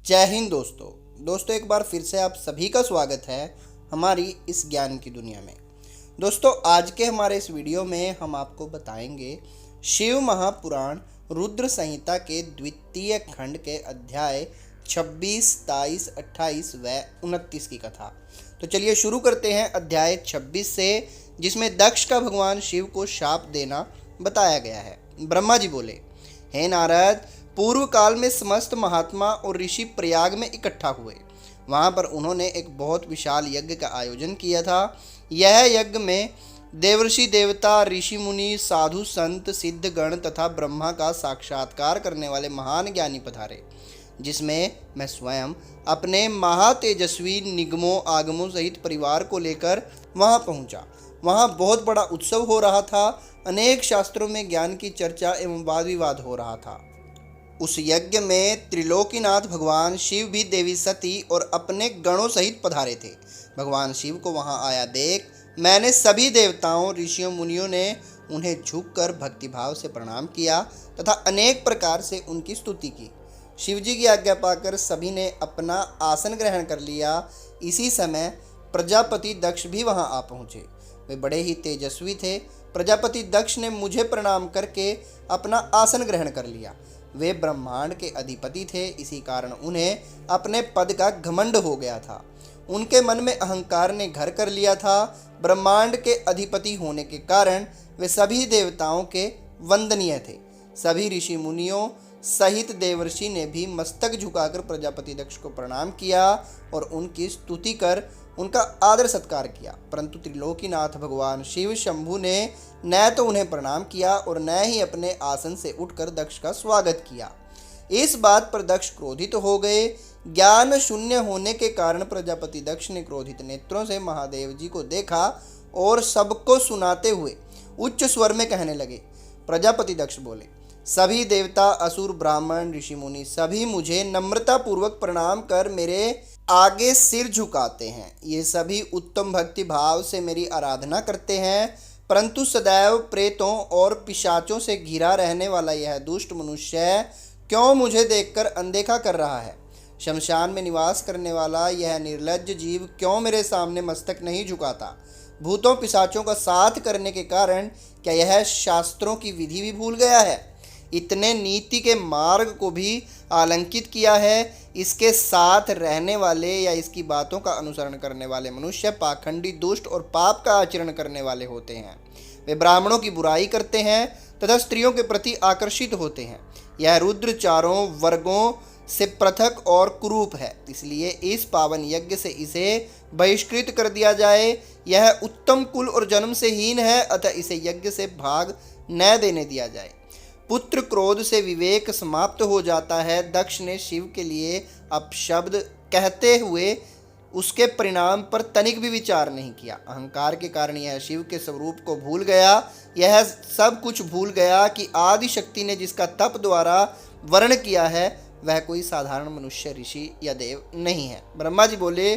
जय हिंद दोस्तों एक बार फिर से आप सभी का स्वागत है हमारी इस ज्ञान की दुनिया में। दोस्तों आज के हमारे इस वीडियो में हम आपको बताएंगे शिव महापुराण रुद्र संहिता के द्वितीय खंड के अध्याय 26, 23, 28 व 29 की कथा। तो चलिए शुरू करते हैं अध्याय 26 से, जिसमें दक्ष का भगवान शिव को शाप देना बताया गया है। ब्रह्मा जी बोले, हे नारद, पूर्व काल में समस्त महात्मा और ऋषि प्रयाग में इकट्ठा हुए। वहाँ पर उन्होंने एक बहुत विशाल यज्ञ का आयोजन किया था। यह यज्ञ में देवर्षि देवता, ऋषि मुनि, साधु संत, सिद्ध गण तथा ब्रह्मा का साक्षात्कार करने वाले महान ज्ञानी पधारे, जिसमें मैं स्वयं अपने महातेजस्वी निगमों आगमों सहित परिवार को लेकर वहाँ पहुँचा। वहाँ बहुत बड़ा उत्सव हो रहा था। अनेक शास्त्रों में ज्ञान की चर्चा एवं वाद विवाद हो रहा था। उस यज्ञ में त्रिलोकीनाथ भगवान शिव भी देवी सती और अपने गणों सहित पधारे थे। भगवान शिव को वहां आया देख मैंने सभी देवताओं, ऋषियों, मुनियों ने उन्हें झुककर भक्तिभाव से प्रणाम किया तथा अनेक प्रकार से उनकी स्तुति की। शिव जी की आज्ञा पाकर सभी ने अपना आसन ग्रहण कर लिया। इसी समय प्रजापति दक्ष भी वहां आ पहुंचे। वे बड़े ही तेजस्वी थे। प्रजापति दक्ष ने मुझे प्रणाम करके अपना आसन ग्रहण कर लिया। वे ब्रह्मांड के अधिपति थे, इसी कारण उन्हें अपने पद का घमंड हो गया था। उनके मन में अहंकार ने घर कर लिया था। ब्रह्मांड के अधिपति होने के कारण वे सभी देवताओं के वंदनीय थे। सभी ऋषि मुनियों सहित देवर्षि ने भी मस्तक झुकाकर प्रजापति दक्ष को प्रणाम किया और उनकी स्तुति कर उनका आदर सत्कार किया। परंतु त्रिलोकीनाथ भगवान शिव शंभु ने न तो उन्हें प्रणाम किया और न ही अपने आसन से उठकर दक्ष का स्वागत किया। इस बात पर दक्ष क्रोधित हो गए। ज्ञान शून्य होने के कारण प्रजापति दक्ष ने क्रोधित नेत्रों से महादेव जी को देखा और सबको सुनाते हुए उच्च स्वर में कहने लगे। प्रजापति दक्ष बोले, सभी देवता, असुर, ब्राह्मण, ऋषि मुनि सभी मुझे नम्रता पूर्वक प्रणाम कर मेरे आगे सिर झुकाते हैं। ये सभी उत्तम भक्ति भाव से मेरी आराधना करते हैं, परंतु सदैव प्रेतों और पिशाचों से घिरा रहने वाला यह दुष्ट मनुष्य क्यों मुझे देखकर अनदेखा कर रहा है? शमशान में निवास करने वाला यह निर्लज्ज जीव क्यों मेरे सामने मस्तक नहीं झुकाता? भूतों पिशाचों का साथ करने के कारण क्या यह शास्त्रों की विधि भी भूल गया है? इतने नीति के मार्ग को भी आलंकित किया है। इसके साथ रहने वाले या इसकी बातों का अनुसरण करने वाले मनुष्य पाखंडी, दुष्ट और पाप का आचरण करने वाले होते हैं। वे ब्राह्मणों की बुराई करते हैं तथा स्त्रियों के प्रति आकर्षित होते हैं। यह रुद्र चारों वर्गों से पृथक और कुरूप है, इसलिए इस पावन यज्ञ से इसे बहिष्कृत कर दिया जाए। यह उत्तम कुल और जन्म से हीन है, अतः इसे यज्ञ से भाग न देने दिया जाए। पुत्र क्रोध से विवेक समाप्त हो जाता है। दक्ष ने शिव के लिए अपशब्द कहते हुए उसके परिणाम पर तनिक भी विचार नहीं किया। अहंकार के कारण यह शिव के स्वरूप को भूल गया। यह सब कुछ भूल गया कि आदि शक्ति ने जिसका तप द्वारा वर्ण किया है वह कोई साधारण मनुष्य, ऋषि या देव नहीं है। ब्रह्मा जी बोले,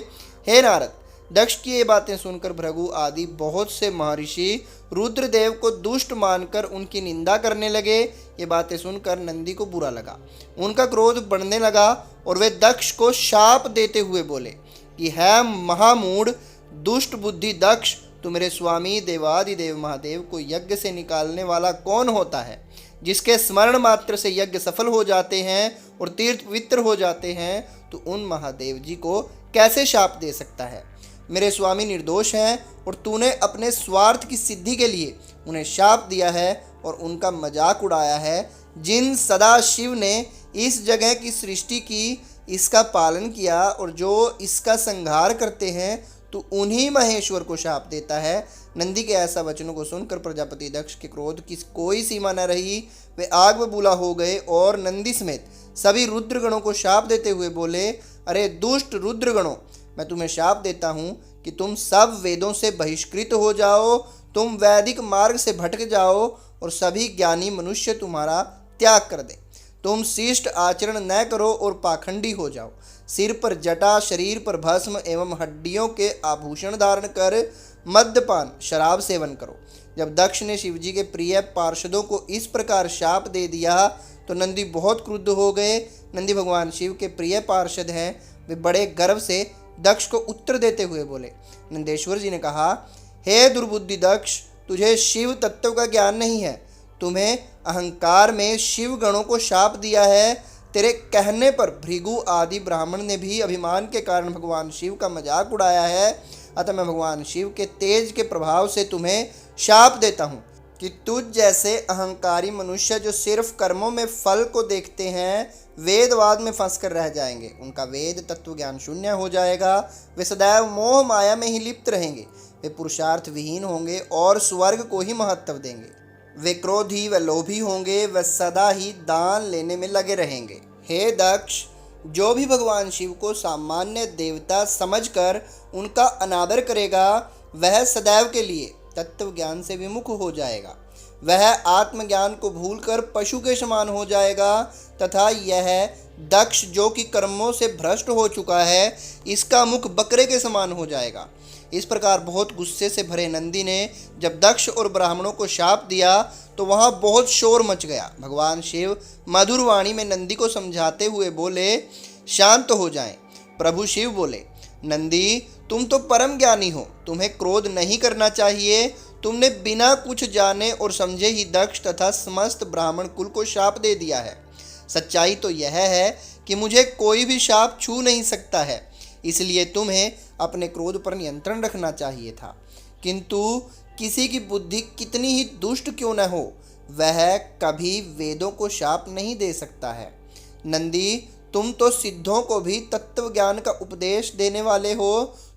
हे नारद, दक्ष की ये बातें सुनकर भृगु आदि बहुत से महर्षि रुद्रदेव को दुष्ट मानकर उनकी निंदा करने लगे। ये बातें सुनकर नंदी को बुरा लगा। उनका क्रोध बढ़ने लगा और वे दक्ष को शाप देते हुए बोले कि है महामूढ़, दुष्ट बुद्धि दक्ष, तू मेरे स्वामी देवादिदेव महादेव को यज्ञ से निकालने वाला कौन होता है? जिसके स्मरण मात्र से यज्ञ सफल हो जाते हैं और तीर्थ पवित्र हो जाते हैं, तो उन महादेव जी को कैसे शाप दे सकता है? मेरे स्वामी निर्दोष हैं और तूने अपने स्वार्थ की सिद्धि के लिए उन्हें शाप दिया है और उनका मजाक उड़ाया है। जिन सदा शिव ने इस जगह की सृष्टि की, इसका पालन किया और जो इसका संहार करते हैं, तो उन्हीं महेश्वर को शाप देता है। नंदी के ऐसा वचनों को सुनकर प्रजापति दक्ष के क्रोध की कोई सीमा न रही। वे आग बबूला हो गए और नंदी समेत सभी रुद्रगणों को शाप देते हुए बोले, अरे दुष्ट रुद्रगणों, मैं तुम्हें शाप देता हूँ कि तुम सब वेदों से बहिष्कृत हो जाओ, तुम वैदिक मार्ग से भटक जाओ और सभी ज्ञानी मनुष्य तुम्हारा त्याग कर दें। तुम शिष्ट आचरण न करो और पाखंडी हो जाओ। सिर पर जटा, शरीर पर भस्म एवं हड्डियों के आभूषण धारण कर मद्यपान, शराब सेवन करो। जब दक्ष ने शिवजी के प्रिय पार्षदों को इस प्रकार शाप दे दिया तो नंदी बहुत क्रुद्ध हो गए। नंदी भगवान शिव के प्रिय पार्षद हैं। वे बड़े गर्व से दक्ष को उत्तर देते हुए बोले। नंदेश्वर जी ने कहा, हे दुर्बुद्धि दक्ष, तुझे शिव तत्व का ज्ञान नहीं है। तुम्हें अहंकार में शिव गणों को शाप दिया है। तेरे कहने पर भृगु आदि ब्राह्मण ने भी अभिमान के कारण भगवान शिव का मजाक उड़ाया है। अतः मैं भगवान शिव के तेज के प्रभाव से तुम्हें शाप देता हूँ कि तुझ जैसे अहंकारी मनुष्य जो सिर्फ कर्मों में फल को देखते हैं, वेदवाद में फंस कर रह जाएंगे। उनका वेद तत्व ज्ञान शून्य हो जाएगा। वे सदैव मोह माया में ही लिप्त रहेंगे। वे पुरुषार्थ विहीन होंगे और स्वर्ग को ही महत्व देंगे। वे क्रोधी व लोभी होंगे। वे सदा ही दान लेने में लगे रहेंगे। हे दक्ष, जो भी भगवान शिव को सामान्य देवता समझकर उनका अनादर करेगा, वह सदैव के लिए तत्व ज्ञान से विमुख हो जाएगा। वह आत्मज्ञान को भूलकर पशु के समान हो जाएगा तथा यह दक्ष जो कि कर्मों से भ्रष्ट हो चुका है, इसका मुख बकरे के समान हो जाएगा। इस प्रकार बहुत गुस्से से भरे नंदी ने जब दक्ष और ब्राह्मणों को शाप दिया तो वहाँ बहुत शोर मच गया। भगवान शिव मधुर वाणी में नंदी को समझाते हुए बोले, शांत हो जाएं। प्रभु शिव बोले, नंदी, तुम तो परम ज्ञानी हो, तुम्हें क्रोध नहीं करना चाहिए। तुमने बिना कुछ जाने और समझे ही दक्ष तथा समस्त ब्राह्मण कुल को शाप दे दिया है। सच्चाई तो यह है कि मुझे कोई भी शाप छू नहीं सकता है, इसलिए तुम्हें अपने क्रोध पर नियंत्रण रखना चाहिए था। किंतु किसी की बुद्धि कितनी ही दुष्ट क्यों न हो, वह कभी वेदों को शाप नहीं दे सकता है। नंदी, तुम तो सिद्धों को भी तत्व ज्ञान का उपदेश देने वाले हो।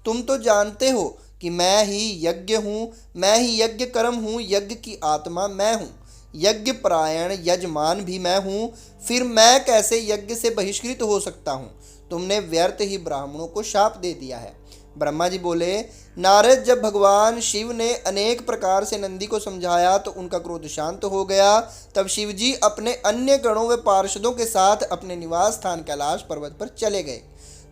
तुम तो जानते हो कि मैं ही यज्ञ हूँ, मैं ही यज्ञ कर्म हूँ, यज्ञ की आत्मा मैं हूँ, यज्ञ परायण यजमान भी मैं हूँ। फिर मैं कैसे यज्ञ से बहिष्कृत हो सकता हूँ? तुमने व्यर्थ ही ब्राह्मणों को शाप दे दिया है। ब्रह्मा जी बोले, नारद, जब भगवान शिव ने अनेक प्रकार से नंदी को समझाया तो उनका क्रोध शांत हो गया। तब शिव जी अपने अन्य गणों व पार्षदों के साथ अपने निवास स्थान कैलाश पर्वत पर चले गए।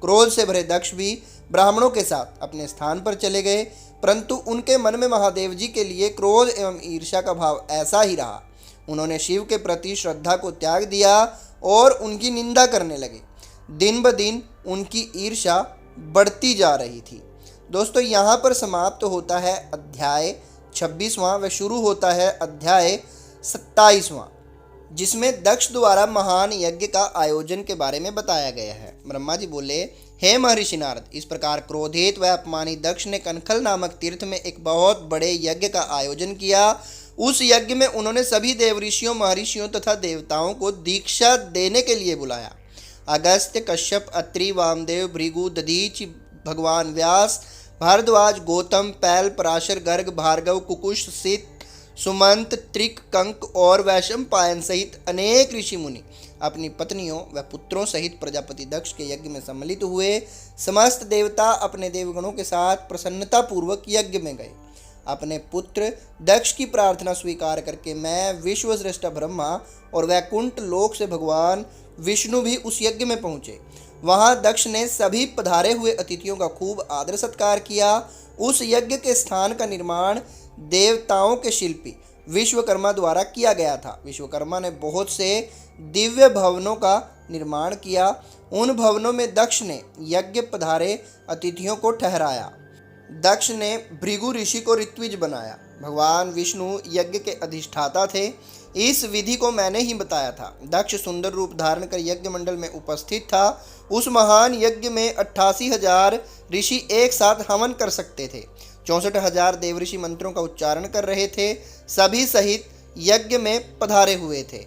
क्रोध से भरे दक्ष भी ब्राह्मणों के साथ अपने स्थान पर चले गए, परंतु उनके मन में महादेव जी के लिए क्रोध एवं ईर्ष्या का भाव ऐसा ही रहा। उन्होंने शिव के प्रति श्रद्धा को त्याग दिया और उनकी निंदा करने लगे। दिन ब दिन उनकी ईर्ष्या बढ़ती जा रही थी। दोस्तों, यहाँ पर समाप्त होता है अध्याय 26वां व शुरू होता है अध्याय 27वां, जिसमें दक्ष द्वारा महान यज्ञ का आयोजन के बारे में बताया गया है। ब्रह्मा जी बोले, हे महर्षि नारद, इस प्रकार क्रोधित व अपमानित दक्ष ने कनखल नामक तीर्थ में एक बहुत बड़े यज्ञ का आयोजन किया। उस यज्ञ में उन्होंने सभी देवऋषियों, महर्षियों तथा देवताओं को दीक्षा देने के लिए बुलाया। अगस्त्य, कश्यप, अत्रि, वामदेव, भृगु, दधीचि, भगवान व्यास, भारद्वाज, गौतम, पैल, पराशर, गर्ग, भार्गव, कुकुश, सित, सुमंत, त्रिक, कंक और वैशंपायन सहित अनेक ऋषि मुनि अपनी पत्नियों व पुत्रों सहित प्रजापति दक्ष के यज्ञ में सम्मिलित हुए। समस्त देवता अपने देवगणों के साथ प्रसन्नता पूर्वक यज्ञ में गए। अपने पुत्र दक्ष की प्रार्थना स्वीकार करके मैं विश्वश्रेष्ठ ब्रह्मा और वैकुंठ लोक से भगवान विष्णु भी उस यज्ञ में पहुँचे। वहाँ दक्ष ने सभी पधारे हुए अतिथियों का खूब आदर सत्कार किया। उस यज्ञ के स्थान का निर्माण देवताओं के शिल्पी विश्वकर्मा द्वारा किया गया था। विश्वकर्मा ने बहुत से दिव्य भवनों का निर्माण किया। उन भवनों में दक्ष ने यज्ञ पधारे अतिथियों को ठहराया। दक्ष ने भृगु ऋषि को ऋत्विज बनाया। भगवान विष्णु यज्ञ के अधिष्ठाता थे। इस विधि को मैंने ही बताया था। दक्ष सुंदर रूप धारण कर यज्ञ मंडल में उपस्थित था। उस महान यज्ञ में 88,000 ऋषि एक साथ हवन कर सकते थे। 64,000 देवऋषि मंत्रों का उच्चारण कर रहे थे। सभी सहित यज्ञ में पधारे हुए थे।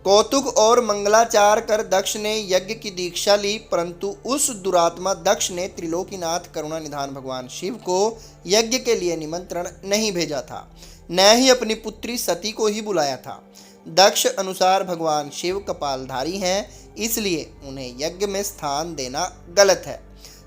कौतुक और मंगलाचार कर दक्ष ने यज्ञ की दीक्षा ली, परंतु उस दुरात्मा दक्ष ने त्रिलोकीनाथ करुणा निधान भगवान शिव को यज्ञ के लिए निमंत्रण नहीं भेजा था, न ही अपनी पुत्री सती को ही बुलाया था। दक्ष अनुसार भगवान शिव कपालधारी हैं, इसलिए उन्हें यज्ञ में स्थान देना गलत है।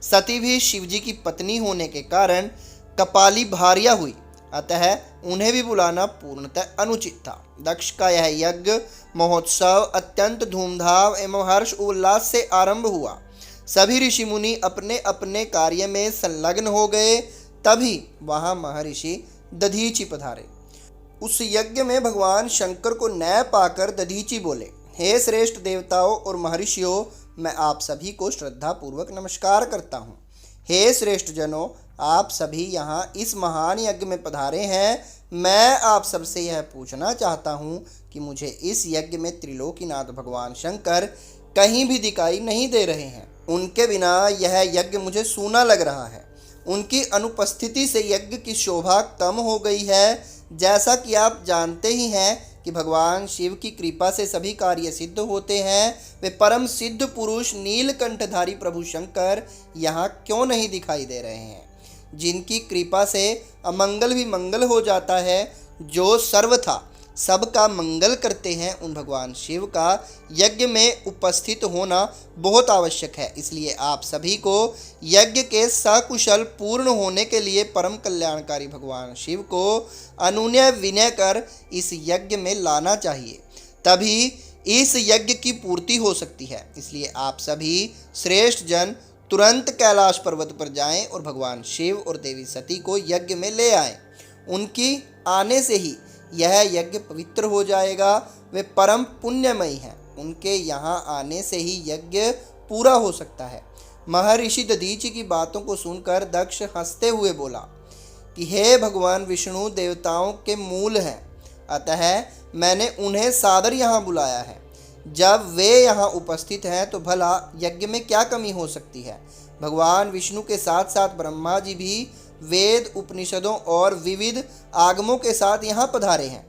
सती भी शिवजी की पत्नी होने के कारण कपाली भार्या हुई, अतः उन्हें भी बुलाना पूर्णतः अनुचित था। दक्ष का यह यज्ञ महोत्सव अत्यंत धूमधाम एवं हर्ष उल्लास से आरंभ हुआ। सभी ऋषि मुनि अपने अपने कार्य में संलग्न हो गए। तभी वहाँ महर्षि दधीचि पधारे। उस यज्ञ में भगवान शंकर को न पाकर दधीचि बोले, हे श्रेष्ठ देवताओं और महर्षियों, मैं आप सभी को श्रद्धापूर्वक नमस्कार करता हूँ। हे श्रेष्ठ जनों, आप सभी यहाँ इस महान यज्ञ में पधारे हैं। मैं आप सबसे यह पूछना चाहता हूँ कि मुझे इस यज्ञ में त्रिलोकीनाथ भगवान शंकर कहीं भी दिखाई नहीं दे रहे हैं। उनके बिना यह यज्ञ मुझे सूना लग रहा है। उनकी अनुपस्थिति से यज्ञ की शोभा कम हो गई है। जैसा कि आप जानते ही हैं कि भगवान शिव की कृपा से सभी कार्य सिद्ध होते हैं। वे परम सिद्ध पुरुष नीलकंठधारी प्रभु शंकर यहाँ क्यों नहीं दिखाई दे रहे हैं, जिनकी कृपा से अमंगल भी मंगल हो जाता है, जो सर्वथा सबका मंगल करते हैं। उन भगवान शिव का यज्ञ में उपस्थित होना बहुत आवश्यक है। इसलिए आप सभी को यज्ञ के सकुशल पूर्ण होने के लिए परम कल्याणकारी भगवान शिव को अनुनय विनय कर इस यज्ञ में लाना चाहिए, तभी इस यज्ञ की पूर्ति हो सकती है। इसलिए आप सभी श्रेष्ठ जन तुरंत कैलाश पर्वत पर जाएं और भगवान शिव और देवी सती को यज्ञ में ले आएं। उनकी आने से ही यह यज्ञ पवित्र हो जाएगा। वे परम पुण्यमयी हैं। उनके यहाँ आने से ही यज्ञ पूरा हो सकता है। महर्षि दधीचि की बातों को सुनकर दक्ष हंसते हुए बोला कि हे भगवान विष्णु देवताओं के मूल हैं, अतः मैंने उन्हें सादर यहाँ बुलाया है। जब वे यहाँ उपस्थित हैं तो भला यज्ञ में क्या कमी हो सकती है। भगवान विष्णु के साथ साथ ब्रह्मा जी भी वेद उपनिषदों और विविध आगमों के साथ यहाँ पधारे हैं।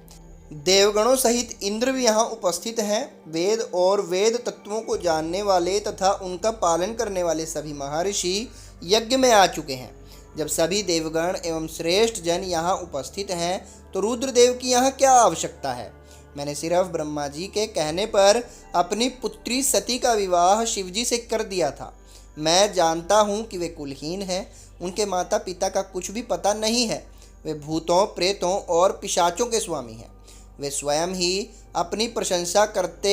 देवगणों सहित इंद्र भी यहाँ उपस्थित हैं। वेद और वेद तत्वों को जानने वाले तथा उनका पालन करने वाले सभी महर्षि यज्ञ में आ चुके हैं। जब सभी देवगण एवं श्रेष्ठ जन यहाँ उपस्थित हैं तो रुद्रदेव की यहाँ क्या आवश्यकता है। मैंने सिर्फ ब्रह्मा जी के कहने पर अपनी पुत्री सती का विवाह शिवजी से कर दिया था। मैं जानता हूँ कि वे कुलहीन हैं। उनके माता पिता का कुछ भी पता नहीं है। वे भूतों, प्रेतों और पिशाचों के स्वामी हैं। वे स्वयं ही अपनी प्रशंसा करते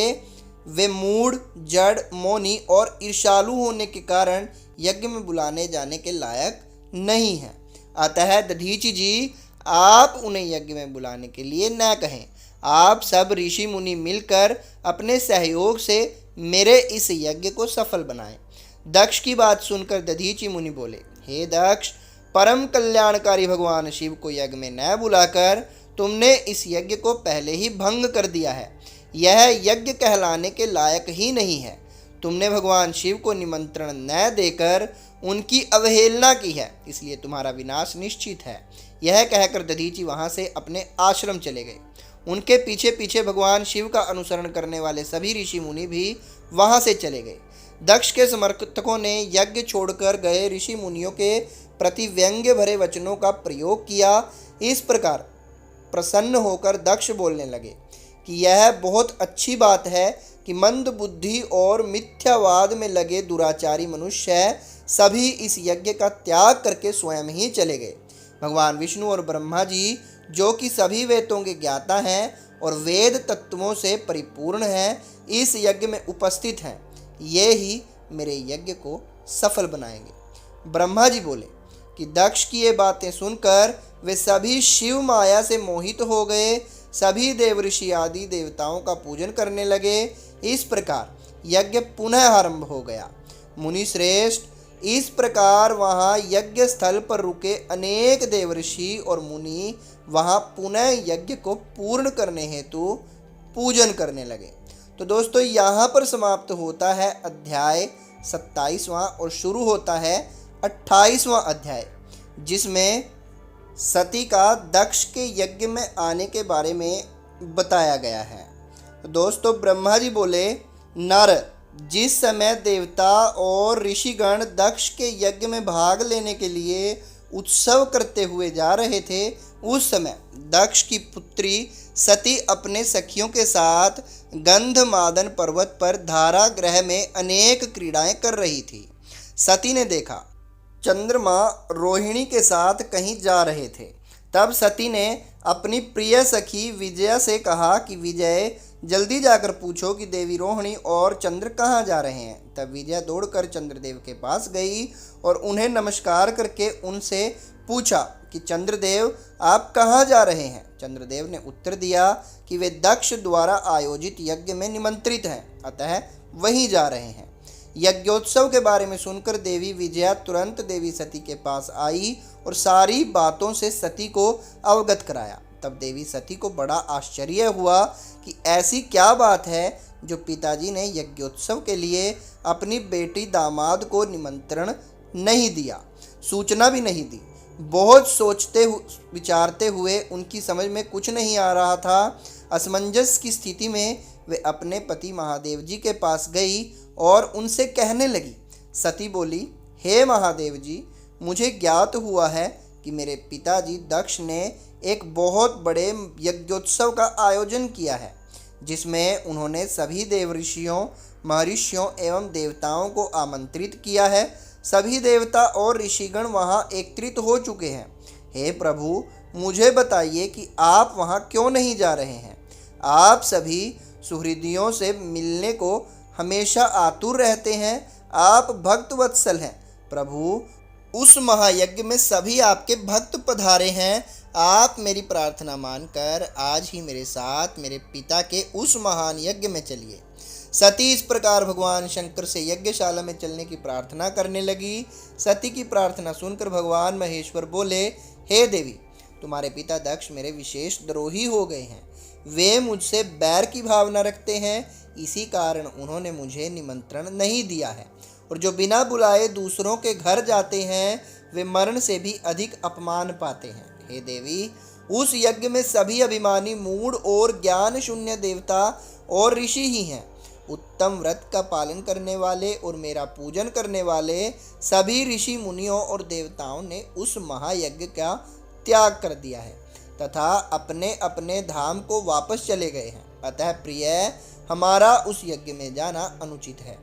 वे मूढ़, जड़, मौनी और ईर्ष्यालु होने के कारण यज्ञ में बुलाने जाने के लायक नहीं हैं। अतः दधीचि जी, आप उन्हें यज्ञ में बुलाने के लिए न कहें। आप सब ऋषि मुनि मिलकर अपने सहयोग से मेरे इस यज्ञ को सफल बनाएं। दक्ष की बात सुनकर दधीचि मुनि बोले, हे दक्ष, परम कल्याणकारी भगवान शिव को यज्ञ में न बुलाकर तुमने इस यज्ञ को पहले ही भंग कर दिया है। यह यज्ञ कहलाने के लायक ही नहीं है। तुमने भगवान शिव को निमंत्रण न देकर उनकी अवहेलना की है, इसलिए तुम्हारा विनाश निश्चित है। यह कहकर दधीचि वहां से अपने आश्रम चले गए। उनके पीछे पीछे भगवान शिव का अनुसरण करने वाले सभी ऋषि मुनि भी वहां से चले गए। दक्ष के समर्थकों ने यज्ञ छोड़कर गए ऋषि मुनियों के प्रति व्यंग्य भरे वचनों का प्रयोग किया। इस प्रकार प्रसन्न होकर दक्ष बोलने लगे कि यह बहुत अच्छी बात है कि मंद बुद्धि और मिथ्यावाद में लगे दुराचारी मनुष्य सभी इस यज्ञ का त्याग करके स्वयं ही चले गए। भगवान विष्णु और ब्रह्मा जी, जो कि सभी वेदों के ज्ञाता हैं और वेद तत्वों से परिपूर्ण हैं, इस यज्ञ में उपस्थित हैं। ये ही मेरे यज्ञ को सफल बनाएंगे। ब्रह्मा जी बोले कि दक्ष की ये बातें सुनकर वे सभी शिव माया से मोहित हो गए। सभी देवऋषि आदि देवताओं का पूजन करने लगे। इस प्रकार यज्ञ पुनः आरंभ हो गया। मुनि श्रेष्ठ, इस प्रकार वहाँ यज्ञ स्थल पर रुके अनेक देवऋषि और मुनि वहाँ पुनः यज्ञ को पूर्ण करने हेतु पूजन करने लगे। तो दोस्तों, यहाँ पर समाप्त होता है अध्याय 27वां और शुरू होता है 28वां अध्याय, जिसमें सती का दक्ष के यज्ञ में आने के बारे में बताया गया है। तो दोस्तों, ब्रह्मा जी बोले, नर, जिस समय देवता और ऋषिगण दक्ष के यज्ञ में भाग लेने के लिए उत्सव करते हुए जा रहे थे, उस समय दक्ष की पुत्री सती अपने सखियों के साथ गंधमादन पर्वत पर धारा ग्रह में अनेक क्रीड़ाएं कर रही थी। सती ने देखा चंद्रमा रोहिणी के साथ कहीं जा रहे थे। तब सती ने अपनी प्रिय सखी विजया से कहा कि विजय, जल्दी जाकर पूछो कि देवी रोहिणी और चंद्र कहाँ जा रहे हैं। तब विजया दौड़कर चंद्रदेव के पास गई और उन्हें नमस्कार करके उनसे पूछा कि चंद्रदेव आप कहाँ जा रहे हैं। चंद्रदेव ने उत्तर दिया कि वे दक्ष द्वारा आयोजित यज्ञ में निमंत्रित हैं, अतः वहीं जा रहे हैं। यज्ञोत्सव के बारे में सुनकर देवी विजया तुरंत देवी सती के पास आई और सारी बातों से सती को अवगत कराया। तब देवी सती को बड़ा आश्चर्य हुआ कि ऐसी क्या बात है जो पिताजी ने यज्ञोत्सव के लिए अपनी बेटी दामाद को निमंत्रण नहीं दिया, सूचना भी नहीं दी। बहुत सोचते विचारते हुए उनकी समझ में कुछ नहीं आ रहा था। असमंजस की स्थिति में वे अपने पति महादेव जी के पास गई और उनसे कहने लगी। सती बोली, हे महादेव जी, मुझे ज्ञात हुआ है कि मेरे पिताजी दक्ष ने एक बहुत बड़े यज्ञोत्सव का आयोजन किया है, जिसमें उन्होंने सभी देव ऋषियों, महर्षियों एवं देवताओं को आमंत्रित किया है। सभी देवता और ऋषिगण वहां एकत्रित हो चुके हैं। हे प्रभु, मुझे बताइए कि आप वहां क्यों नहीं जा रहे हैं। आप सभी सुहृदियों से मिलने को हमेशा आतुर रहते हैं। आप भक्त वत्सल हैं। प्रभु, उस महायज्ञ में सभी आपके भक्त पधारे हैं। आप मेरी प्रार्थना मानकर आज ही मेरे साथ मेरे पिता के उस महान यज्ञ में चलिए। सती इस प्रकार भगवान शंकर से यज्ञशाला में चलने की प्रार्थना करने लगी। सती की प्रार्थना सुनकर भगवान महेश्वर बोले, हे देवी, तुम्हारे पिता दक्ष मेरे विशेष द्रोही हो गए हैं। वे मुझसे बैर की भावना रखते हैं, इसी कारण उन्होंने मुझे निमंत्रण नहीं दिया है। और जो बिना बुलाए दूसरों के घर जाते हैं, वे मरण से भी अधिक अपमान पाते हैं। हे देवी, उस यज्ञ में सभी अभिमानी, मूढ़ और ज्ञान शून्य देवता और ऋषि ही हैं। उत्तम व्रत का पालन करने वाले और मेरा पूजन करने वाले सभी ऋषि मुनियों और देवताओं ने उस महायज्ञ का त्याग कर दिया है तथा अपने अपने धाम को वापस चले गए हैं। अतः प्रिय, हमारा उस यज्ञ में जाना अनुचित है।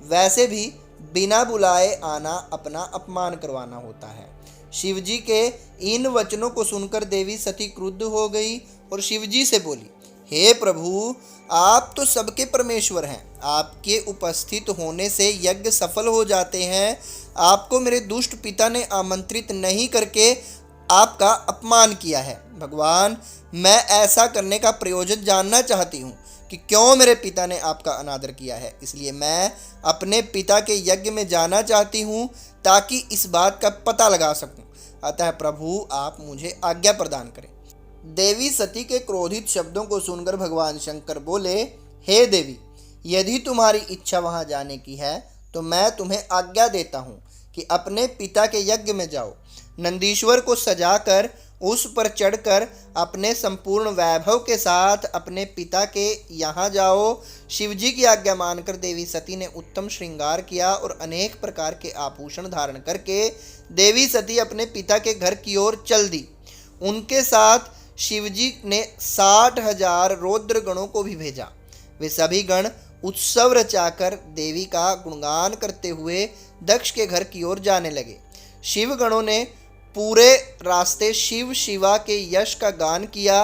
वैसे भी बिना बुलाए आना अपना अपमान करवाना होता है। शिवजी के इन वचनों को सुनकर देवी सती क्रुद्ध हो गई और शिवजी से बोली, हे प्रभु, आप तो सबके परमेश्वर हैं। आपके उपस्थित होने से यज्ञ सफल हो जाते हैं। आपको मेरे दुष्ट पिता ने आमंत्रित नहीं करके आपका अपमान किया है। भगवान, मैं ऐसा करने का प्रयोजन जानना चाहती हूँ कि क्यों मेरे पिता ने आपका अनादर किया है। इसलिए मैं अपने पिता के यज्ञ में जाना चाहती हूँ ताकि इस बात का पता लगा सकूँ। अतः प्रभु, आप मुझे आज्ञा प्रदान करें। देवी सती के क्रोधित शब्दों को सुनकर भगवान शंकर बोले, हे देवी, यदि तुम्हारी इच्छा वहां जाने की है तो मैं तुम्हें आज्ञा देता हूँ कि अपने पिता के यज्ञ में जाओ। नंदीश्वर को सजाकर उस पर चढ़कर अपने संपूर्ण वैभव के साथ अपने पिता के यहाँ जाओ। शिवजी की आज्ञा मानकर देवी सती ने उत्तम श्रृंगार किया और अनेक प्रकार के आभूषण धारण करके देवी सती अपने पिता के घर की ओर चल दी। उनके साथ शिवजी ने 60,000 रौद्र गणों को भी भेजा। वे सभी गण उत्सव रचाकर देवी का गुणगान करते हुए दक्ष के घर की ओर जाने लगे। शिव गणों ने पूरे रास्ते शिव शिवा के यश का गान किया।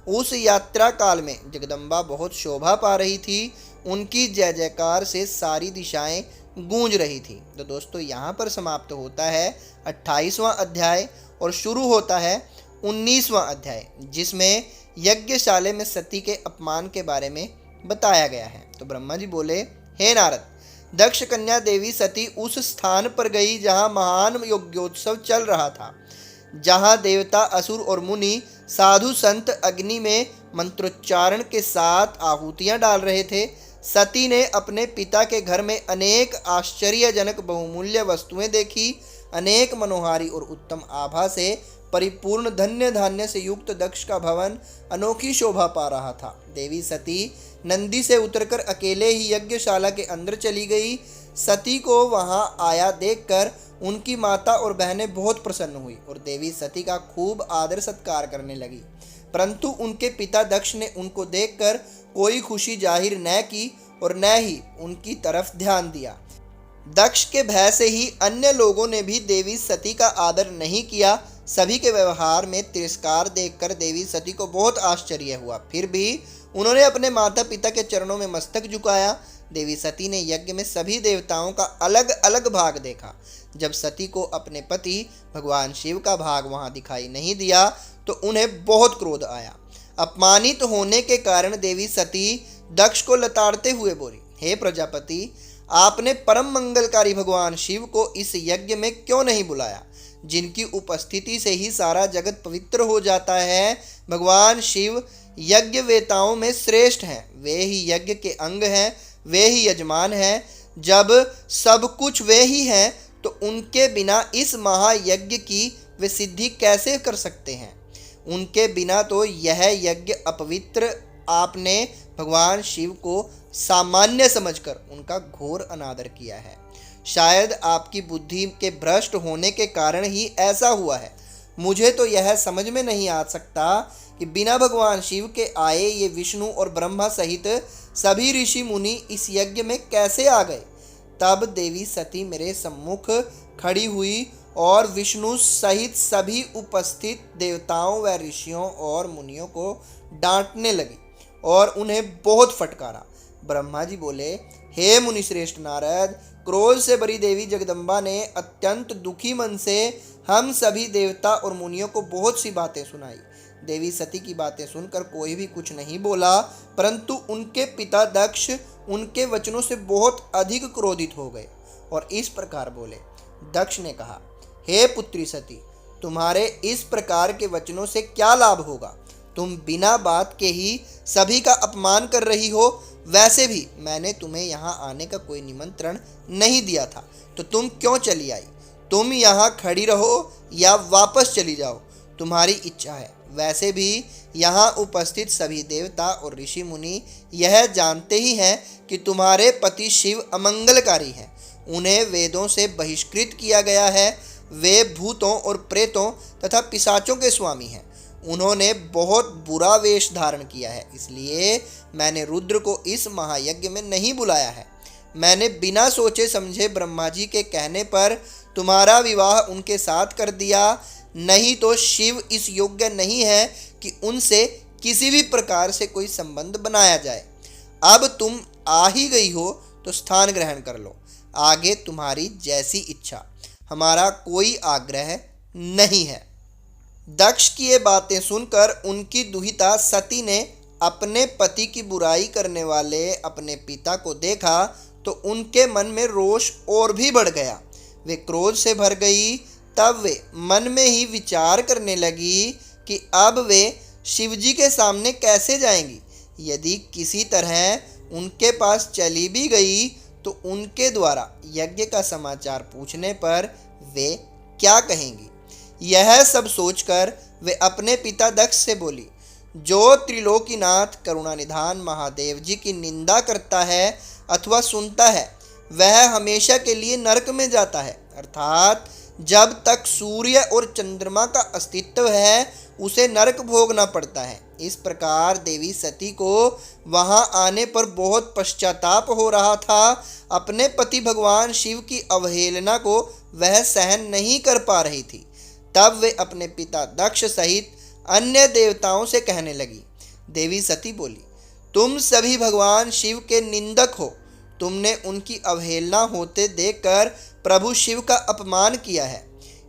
उस यात्रा काल में जगदम्बा बहुत शोभा पा रही थी। उनकी जय जयकार से सारी दिशाएं गूंज रही थी। तो दोस्तों, यहाँ पर समाप्त होता है 28वां अध्याय और शुरू होता है 19वां अध्याय, जिसमें यज्ञशाला में सती के अपमान के बारे में बताया गया है। तो ब्रह्मा जी बोले, हे नारद, दक्ष कन्या देवी सती उस स्थान पर गई जहाँ महान यज्ञोत्सव चल रहा था, जहाँ देवता, असुर और मुनि, साधु संत अग्नि में मंत्रोच्चारण के साथ आहुतियाँ डाल रहे थे। सती ने अपने पिता के घर में अनेक आश्चर्यजनक बहुमूल्य वस्तुएं देखी। अनेक मनोहारी और उत्तम आभा से परिपूर्ण धन्य धान्य से युक्त दक्ष का भवन अनोखी शोभा पा रहा था। देवी सती नंदी से उतरकर अकेले ही यज्ञशाला के अंदर चली गई। सती को वहां आया देखकर उनकी माता और बहनें बहुत प्रसन्न हुई और देवी सती का खूब आदर सत्कार करने लगी। परंतु उनके पिता दक्ष ने उनको देखकर कोई खुशी जाहिर न की और न ही उनकी तरफ ध्यान दिया। दक्ष के भय से ही अन्य लोगों ने भी देवी सती का आदर नहीं किया। सभी के व्यवहार में तिरस्कार देखकर देवी सती को बहुत आश्चर्य हुआ। फिर भी उन्होंने अपने माता पिता के चरणों में मस्तक झुकाया। देवी सती ने यज्ञ में सभी देवताओं का अलग अलग भाग देखा। जब सती को अपने पति भगवान शिव का भाग वहां दिखाई नहीं दिया तो उन्हें बहुत क्रोध आया। अपमानित होने के कारण देवी सती दक्ष को लताड़ते हुए बोली, हे प्रजापति, आपने परम मंगलकारी भगवान शिव को इस यज्ञ में क्यों नहीं बुलाया, जिनकी उपस्थिति से ही सारा जगत पवित्र हो जाता है। भगवान शिव यज्ञ वेताओं में श्रेष्ठ हैं, वे ही यज्ञ के अंग हैं, वे ही यजमान हैं। जब सब कुछ वे ही हैं तो उनके बिना इस महायज्ञ की वे सिद्धि कैसे कर सकते हैं। उनके बिना तो यह यज्ञ अपवित्र। आपने भगवान शिव को सामान्य समझकर उनका घोर अनादर किया है। शायद आपकी बुद्धि के भ्रष्ट होने के कारण ही ऐसा हुआ है। मुझे तो यह समझ में नहीं आ सकता कि बिना भगवान शिव के आए ये विष्णु और ब्रह्मा सहित सभी ऋषि मुनि इस यज्ञ में कैसे आ गए। तब देवी सती मेरे सम्मुख खड़ी हुई और विष्णु सहित सभी उपस्थित देवताओं व ऋषियों और मुनियों को डांटने लगी और उन्हें बहुत फटकारा। ब्रह्मा जी बोले, हे मुनिश्रेष्ठ नारद, क्रोध से भरी देवी जगदम्बा ने अत्यंत दुखी मन से हम सभी देवता और मुनियों को बहुत सी बातें सुनाई। देवी सती की बातें सुनकर कोई भी कुछ नहीं बोला, परंतु उनके पिता दक्ष उनके वचनों से बहुत अधिक क्रोधित हो गए और इस प्रकार बोले। दक्ष ने कहा, हे पुत्री सती, तुम्हारे इस प्रकार के वचनों से क्या लाभ होगा। तुम बिना बात के ही सभी का अपमान कर रही हो। वैसे भी मैंने तुम्हें यहाँ आने का कोई निमंत्रण नहीं दिया था, तो तुम क्यों चली आई। तुम यहाँ खड़ी रहो या वापस चली जाओ, तुम्हारी इच्छा है। वैसे भी यहाँ उपस्थित सभी देवता और ऋषि मुनि यह जानते ही हैं कि तुम्हारे पति शिव अमंगलकारी हैं। उन्हें वेदों से बहिष्कृत किया गया है। वे भूतों और प्रेतों तथा पिशाचों के स्वामी हैं। उन्होंने बहुत बुरा वेश धारण किया है, इसलिए मैंने रुद्र को इस महायज्ञ में नहीं बुलाया है। मैंने बिना सोचे समझे ब्रह्मा जी के कहने पर तुम्हारा विवाह उनके साथ कर दिया। नहीं तो शिव इस योग्य नहीं है कि उनसे किसी भी प्रकार से कोई संबंध बनाया जाए। अब तुम आ ही गई हो तो स्थान ग्रहण कर लो। आगे तुम्हारी जैसी इच्छा, हमारा कोई आग्रह नहीं है। दक्ष की ये बातें सुनकर उनकी दुहिता सती ने अपने पति की बुराई करने वाले अपने पिता को देखा तो उनके मन में रोष और भी बढ़ गया। वे क्रोध से भर गई। तब वे मन में ही विचार करने लगी कि अब वे शिवजी के सामने कैसे जाएंगी। यदि किसी तरह उनके पास चली भी गई तो उनके द्वारा यज्ञ का समाचार पूछने पर वे क्या कहेंगी। यह सब सोचकर वे अपने पिता दक्ष से बोली, जो त्रिलोकीनाथ करुणानिधान महादेव जी की निंदा करता है अथवा सुनता है वह हमेशा के लिए नरक में जाता है। अर्थात जब तक सूर्य और चंद्रमा का अस्तित्व है उसे नरक भोगना पड़ता है। इस प्रकार देवी सती को वहां आने पर बहुत पश्चाताप हो रहा था। अपने पति भगवान शिव की अवहेलना को वह सहन नहीं कर पा रही थी। तब वे अपने पिता दक्ष सहित अन्य देवताओं से कहने लगी। देवी सती बोली, तुम सभी भगवान शिव के निंदक हो। तुमने उनकी अवहेलना होते देखकर प्रभु शिव का अपमान किया है।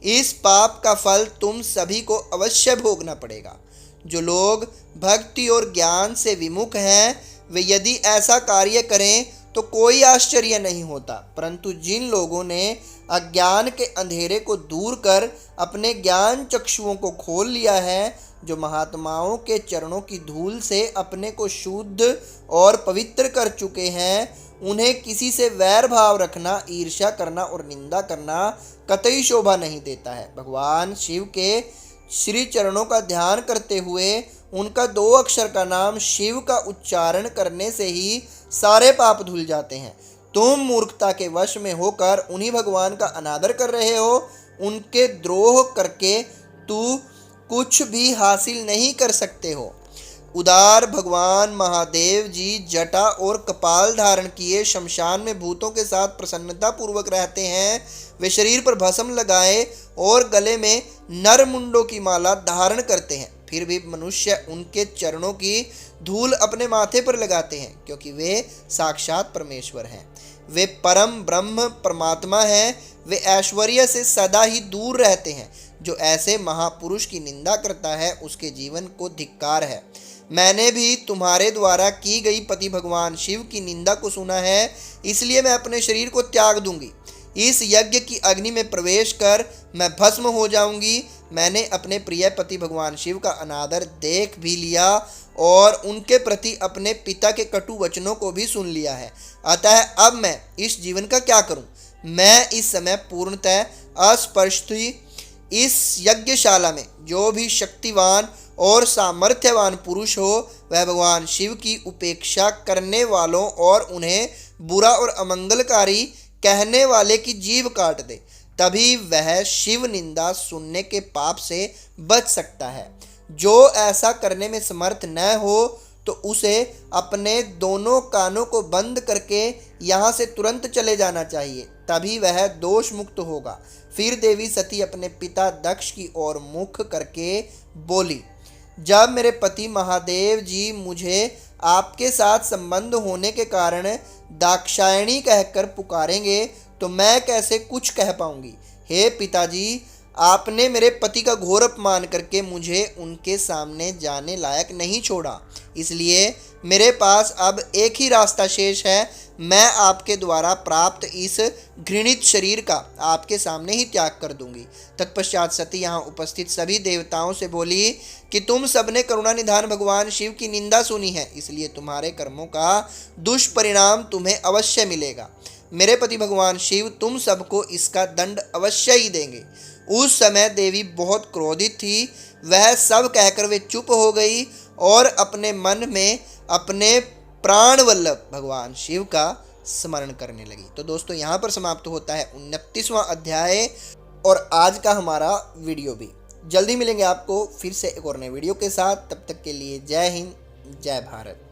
इस पाप का फल तुम सभी को अवश्य भोगना पड़ेगा। जो लोग भक्ति और ज्ञान से विमुख हैं वे यदि ऐसा कार्य करें तो कोई आश्चर्य नहीं होता, परंतु जिन लोगों ने अज्ञान के अंधेरे को दूर कर अपने ज्ञान चक्षुओं को खोल लिया है, जो महात्माओं के चरणों की धूल से अपने को शुद्ध और पवित्र कर चुके हैं, उन्हें किसी से वैर भाव रखना, ईर्ष्या करना और निंदा करना कतई शोभा नहीं देता है। भगवान शिव के श्री चरणों का ध्यान करते हुए उनका 2 अक्षर का नाम शिव का उच्चारण करने से ही सारे पाप धुल जाते हैं। तुम मूर्खता के वश में होकर उन्हीं भगवान का अनादर कर रहे हो। उनके द्रोह करके तू कुछ भी हासिल नहीं कर सकते हो। उदार भगवान महादेव जी जटा और कपाल धारण किए शमशान में भूतों के साथ प्रसन्नता पूर्वक रहते हैं। वे शरीर पर भस्म लगाए और गले में नर मुंडों की माला धारण करते हैं। फिर भी मनुष्य उनके चरणों की धूल अपने माथे पर लगाते हैं, क्योंकि वे साक्षात परमेश्वर हैं। वे परम ब्रह्म परमात्मा हैं। वे ऐश्वर्य से सदा ही दूर रहते हैं। जो ऐसे महापुरुष की निंदा करता है उसके जीवन को धिक्कार है। मैंने भी तुम्हारे द्वारा की गई पति भगवान शिव की निंदा को सुना है, इसलिए मैं अपने शरीर को त्याग दूंगी। इस यज्ञ की अग्नि में प्रवेश कर मैं भस्म हो जाऊंगी। मैंने अपने प्रिय पति भगवान शिव का अनादर देख भी लिया और उनके प्रति अपने पिता के कटु वचनों को भी सुन लिया है। अतः अब मैं इस जीवन का क्या करूं? मैं इस समय पूर्णतः अस्पृश्य ही इस यज्ञशाला में जो भी शक्तिवान और सामर्थ्यवान पुरुष हो, वह भगवान शिव की उपेक्षा करने वालों और उन्हें बुरा और अमंगलकारी कहने वाले की जीभ काट दे, तभी वह शिव निंदा सुनने के पाप से बच सकता है। जो ऐसा करने में समर्थ न हो तो उसे अपने दोनों कानों को बंद करके यहाँ से तुरंत चले जाना चाहिए, तभी वह दोष मुक्त होगा। फिर देवी सती अपने पिता दक्ष की ओर मुख करके बोली, जब मेरे पति महादेव जी मुझे आपके साथ संबंध होने के कारण दाक्षायणी कहकर पुकारेंगे तो मैं कैसे कुछ कह पाऊंगी। हे पिताजी, आपने मेरे पति का घोर अपमान करके मुझे उनके सामने जाने लायक नहीं छोड़ा, इसलिए मेरे पास अब एक ही रास्ता शेष है। मैं आपके द्वारा प्राप्त इस घृणित शरीर का आपके सामने ही त्याग कर दूंगी। तत्पश्चात सती यहाँ उपस्थित सभी देवताओं से बोली कि तुम सबने करुणा निधान भगवान शिव की निंदा सुनी है, इसलिए तुम्हारे कर्मों का दुष्परिणाम तुम्हें अवश्य मिलेगा। मेरे पति भगवान शिव तुम सबको इसका दंड अवश्य ही देंगे। उस समय देवी बहुत क्रोधित थी। वह सब कहकर वे चुप हो गई और अपने मन में अपने प्राण वल्लभ भगवान शिव का स्मरण करने लगी। तो दोस्तों, यहाँ पर समाप्त होता है 29वां अध्याय और आज का हमारा वीडियो भी। जल्दी मिलेंगे आपको फिर से एक और नए वीडियो के साथ। तब तक के लिए जय हिंद, जय भारत।